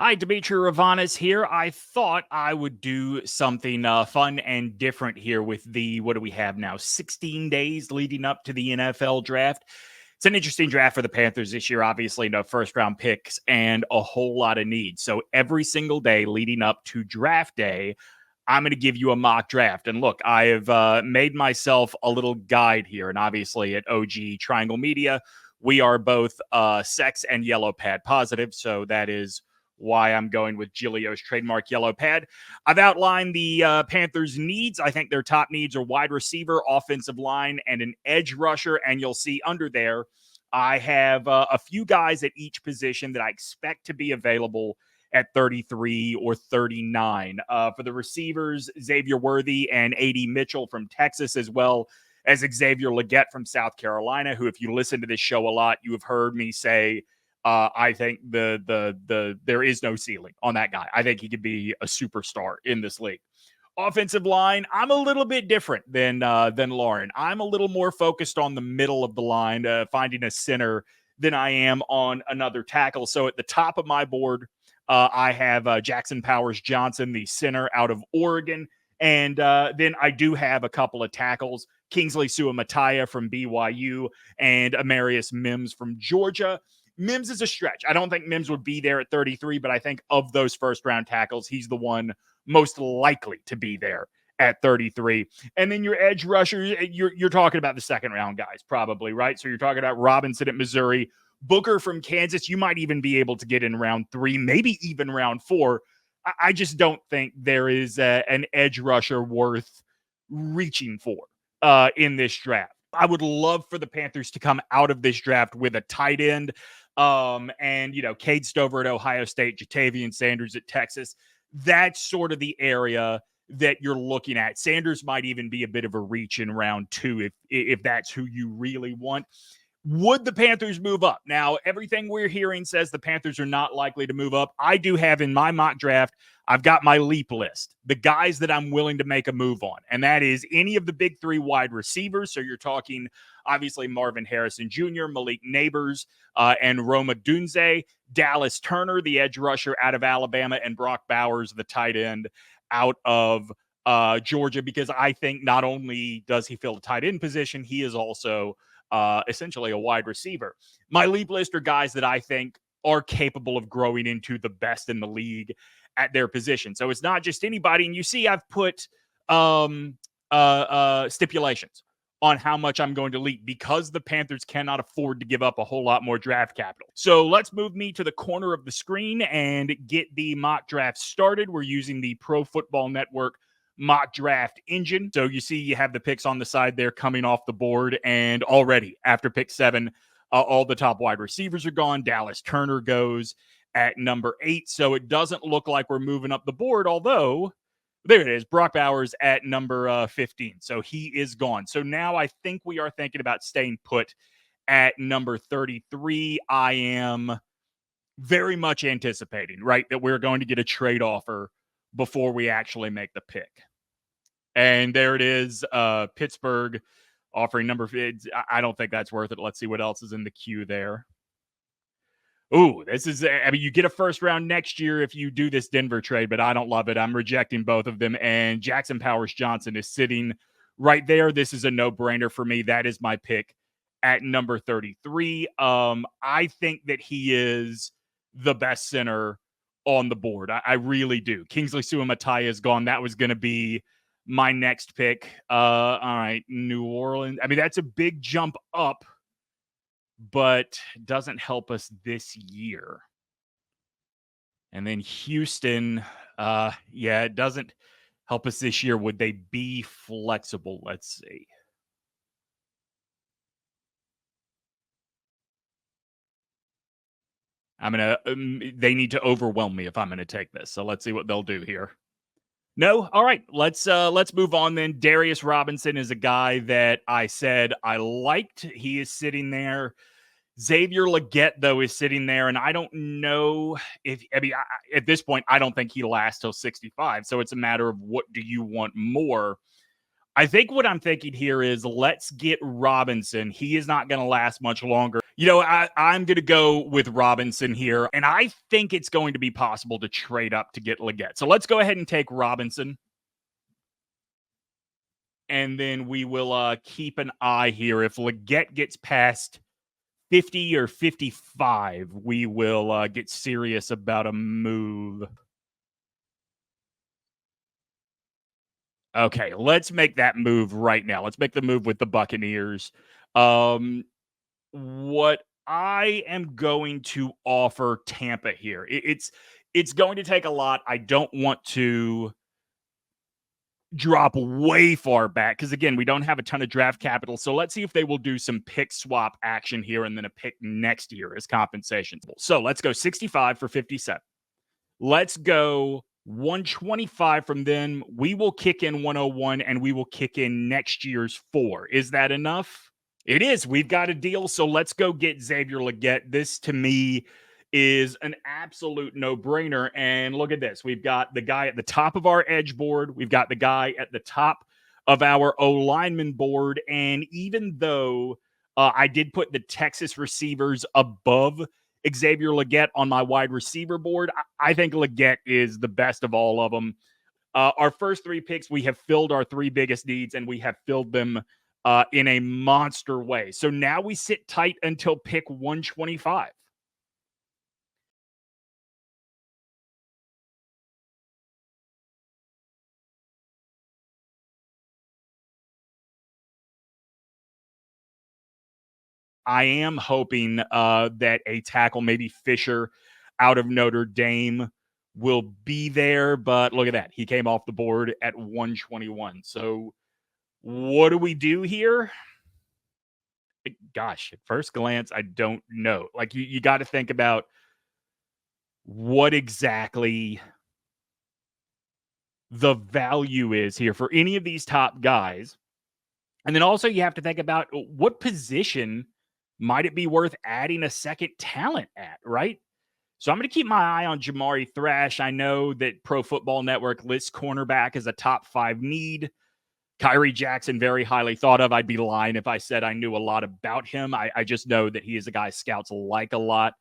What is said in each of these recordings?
Hi, Demetri Ravanas here. I thought I would do something fun and different here with what do we have now? 16 days leading up to the NFL draft. It's an interesting draft for the Panthers this year. Obviously, no first round picks and a whole lot of needs. So every single day leading up to draft day, I'm going to give you a mock draft. And look, I have made myself a little guide here. And obviously at OG Triangle Media, we are both sex and yellow pad positive. So that is why I'm going with Giglio's trademark yellow pad. I've outlined the Panthers' needs. I think their top needs are wide receiver, offensive line, and an edge rusher. And you'll see under there, I have a few guys at each position that I expect to be available at 33 or 39. For the receivers, Xavier Worthy and A.D. Mitchell from Texas, as well as Xavier Legette from South Carolina, who, if you listen to this show a lot, you have heard me say, I think there is no ceiling on that guy. I think he could be a superstar in this league. Offensive line, I'm a little bit different than Lauren. I'm a little more focused on the middle of the line, finding a center than I am on another tackle. So at the top of my board, I have Jackson Powers Johnson, the center out of Oregon. And then I do have a couple of tackles, Kingsley Suamataia from BYU and Amarius Mims from Georgia. Mims is a stretch. I don't think Mims would be there at 33, but I think of those first-round tackles, he's the one most likely to be there at 33. And then your edge rushers, you're talking about the second-round guys probably, right? So you're talking about Robinson at Missouri, Booker from Kansas. You might even be able to get in round 3, maybe even round 4. I just don't think there is an edge rusher worth reaching for in this draft. I would love for the Panthers to come out of this draft with a tight end. And, Cade Stover at Ohio State, Jatavian Sanders at Texas. That's sort of the area that you're looking at. Sanders might even be a bit of a reach in round 2 if that's who you really want. Would the Panthers move up? Now, everything we're hearing says the Panthers are not likely to move up. I do have in my mock draft, I've got my leap list, the guys that I'm willing to make a move on. And that is any of the big 3 wide receivers. So you're talking, obviously, Marvin Harrison Jr., Malik Neighbors, and Roma Dunze, Dallas Turner, the edge rusher out of Alabama, and Brock Bowers, the tight end out of Georgia, because I think not only does he fill the tight end position, he is also essentially a wide receiver. My leap list are guys that I think are capable of growing into the best in the league at their position. So it's not just anybody. And you see, I've put stipulations on how much I'm going to leap because the Panthers cannot afford to give up a whole lot more draft capital. So let's move me to the corner of the screen and get the mock draft started. We're using the Pro Football Network mock draft engine. So you see you have the picks on the side there coming off the board, and already after pick 7, all the top wide receivers are gone. Dallas Turner goes at number 8. So it doesn't look like we're moving up the board, although there it is, Brock Bowers at number 15. So he is gone. So now I think we are thinking about staying put at number 33. I am very much anticipating, right, that we're going to get a trade offer before we actually make the pick. And there it is, Pittsburgh offering number 15. I don't think that's worth it. Let's see what else is in the queue there. Ooh, this is, you get a first round next year if you do this Denver trade, but I don't love it. I'm rejecting both of them. And Jackson Powers Johnson is sitting right there. This is a no-brainer for me. That is my pick at number 33. I think that he is the best center on the board. I really do. Kingsley Suamataia is gone. That was going to be my next pick. All right, New Orleans. That's a big jump up, but doesn't help us this year. And then Houston, it doesn't help us this year. Would they be flexible? Let's see. They need to overwhelm me if I'm gonna take this. So let's see what they'll do here. No? All right. Let's move on then. Darius Robinson is a guy that I said I liked. He is sitting there. Xavier Legette, though, is sitting there, and I don't know if at this point, I don't think he lasts till 65. So it's a matter of what do you want more. I think what I'm thinking here is let's get Robinson. He is not going to last much longer. I'm going to go with Robinson here, and I think it's going to be possible to trade up to get Leggett. So let's go ahead and take Robinson, and then we will keep an eye here. If Leggett gets past 50 or 55, we will get serious about a move. Okay, let's make that move right now. Let's make the move with the Buccaneers. What I am going to offer Tampa here. It's going to take a lot. I don't want to drop way far back because again, we don't have a ton of draft capital. So let's see if they will do some pick swap action here and then a pick next year as compensation. So let's go 65 for 57. Let's go 125 from them. We will kick in 101 and we will kick in next year's 4. Is that enough? It is. We've got a deal. So let's go get Xavier Leggett. This to me is an absolute no brainer. And look at this. We've got the guy at the top of our edge board. We've got the guy at the top of our O lineman board. And even though I did put the Texas receivers above Xavier Leggett on my wide receiver board, I think Leggett is the best of all of them. Our first 3 picks, we have filled our 3 biggest needs, and we have filled them in a monster way. So now we sit tight until pick 125. I am hoping that a tackle, maybe Fisher out of Notre Dame, will be there. But look at that. He came off the board at 121. So what do we do here? Gosh, at first glance, I don't know. Like you got to think about what exactly the value is here for any of these top guys. And then also you have to think about what position might it be worth adding a second talent at, right? So I'm going to keep my eye on Jamari Thrash. I know that Pro Football Network lists cornerback as a top 5 need. Kyrie Jackson, very highly thought of. I'd be lying if I said I knew a lot about him. I just know that he is a guy scouts like a lot.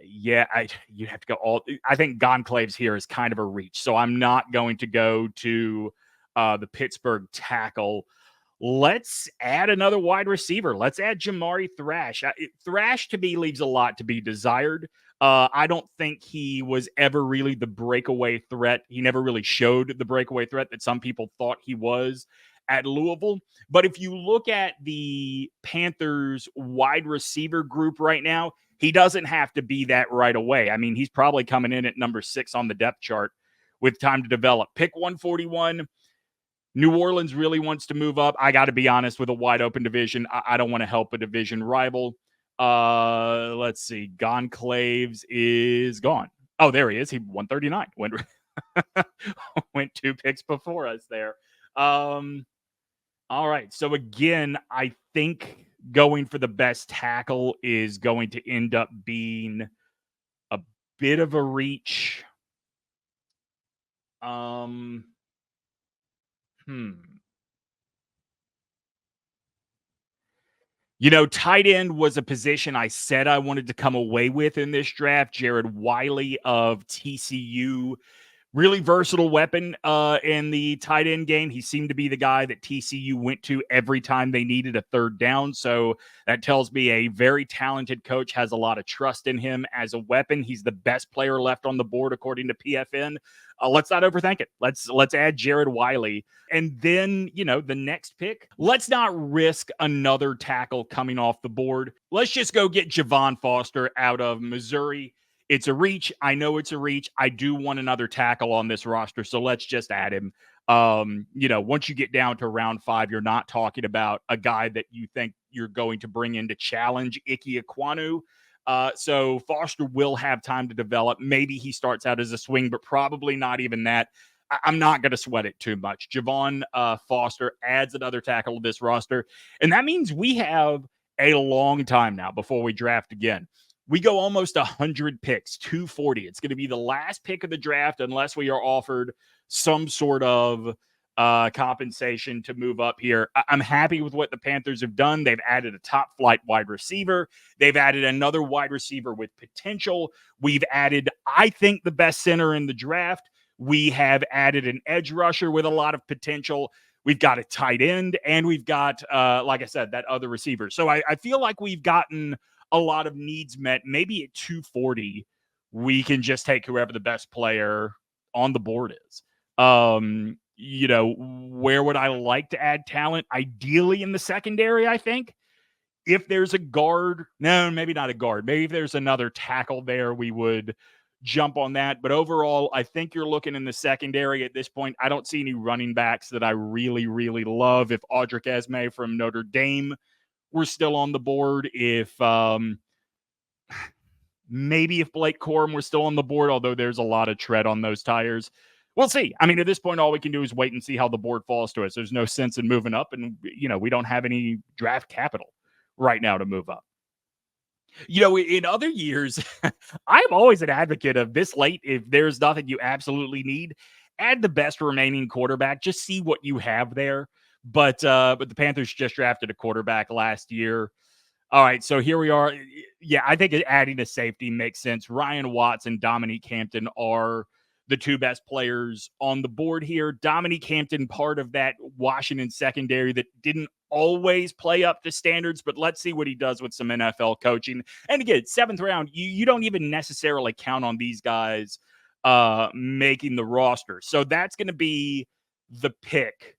Yeah, you have to go all. I think Gonclaves here is kind of a reach, so I'm not going to go to the Pittsburgh tackle. Let's add another wide receiver. Let's add Jamari Thrash. Thrash to me leaves a lot to be desired. I don't think he was ever really the breakaway threat. He never really showed the breakaway threat that some people thought he was at Louisville. But if you look at the Panthers wide receiver group right now, he doesn't have to be that right away. I mean, he's probably coming in at number 6 on the depth chart with time to develop. Pick 141. New Orleans really wants to move up. I got to be honest, with a wide open division, I don't want to help a division rival. Let's see. Gonclaves is gone. Oh, there he is. He 139. Went 2 picks before us there. All right. So again, I think going for the best tackle is going to end up being a bit of a reach. Tight end was a position I said I wanted to come away with in this draft. Jared Wiley of TCU, really versatile weapon in the tight end game. He seemed to be the guy that TCU went to every time they needed a third down. So that tells me a very talented coach has a lot of trust in him as a weapon. He's the best player left on the board, according to PFN. Let's not overthink it. Let's add Jared Wiley. And then, the next pick, let's not risk another tackle coming off the board. Let's just go get Javon Foster out of Missouri. It's a reach. I know it's a reach. I do want another tackle on this roster, so let's just add him. Once you get down to round 5, you're not talking about a guy that you think you're going to bring in to challenge Ike Ekwonu. So Foster will have time to develop. Maybe he starts out as a swing, but probably not even that. I'm not going to sweat it too much. Javon Foster adds another tackle to this roster, and that means we have a long time now before we draft again. We go almost 100 picks, 240. It's going to be the last pick of the draft unless we are offered some sort of compensation to move up here. I'm happy with what the Panthers have done. They've added a top flight wide receiver. They've added another wide receiver with potential. We've added, I think, the best center in the draft. We have added an edge rusher with a lot of potential. We've got a tight end, and we've got, like I said, that other receiver. So I feel like we've gotten a lot of needs met. Maybe at 240, we can just take whoever the best player on the board is. Where would I like to add talent? Ideally in the secondary, I think. If there's a guard, no, maybe not a guard. Maybe if there's another tackle there, we would jump on that. But overall, I think you're looking in the secondary at this point. I don't see any running backs that I really, really love. If Audric Esme from Notre Dame were still on the board, if maybe if Blake Corum were still on the board, although there's a lot of tread on those tires. We'll see. I mean, at this point, all we can do is wait and see how the board falls to us. There's no sense in moving up, and, we don't have any draft capital right now to move up. In other years, I'm always an advocate of this late. If there's nothing you absolutely need, add the best remaining quarterback. Just see what you have there. But the Panthers just drafted a quarterback last year. All right, so here we are. Yeah, I think adding a safety makes sense. Ryan Watts and Dominique Hampton are the two best players on the board here. Dominique Hampton, part of that Washington secondary that didn't always play up to standards, but let's see what he does with some NFL coaching. And again, 7th round, you don't even necessarily count on these guys making the roster. So that's going to be the pick.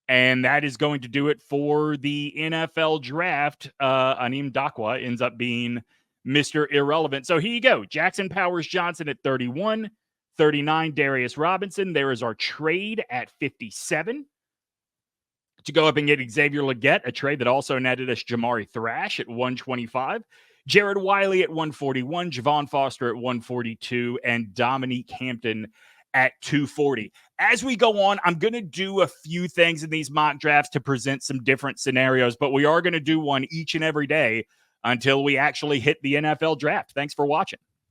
And that is going to do it for the NFL draft. Anim Dakwa ends up being Mr. Irrelevant. So here you go. Jackson Powers Johnson at 31, 39, Darius Robinson. There is our trade at 57 to go up and get Xavier Legette, a trade that also netted us Jamari Thrash at 125, Jared Wiley at 141, Javon Foster at 142, and Dominique Hampton at 240. As we go on, I'm going to do a few things in these mock drafts to present some different scenarios, but we are going to do one each and every day until we actually hit the NFL draft. Thanks for watching.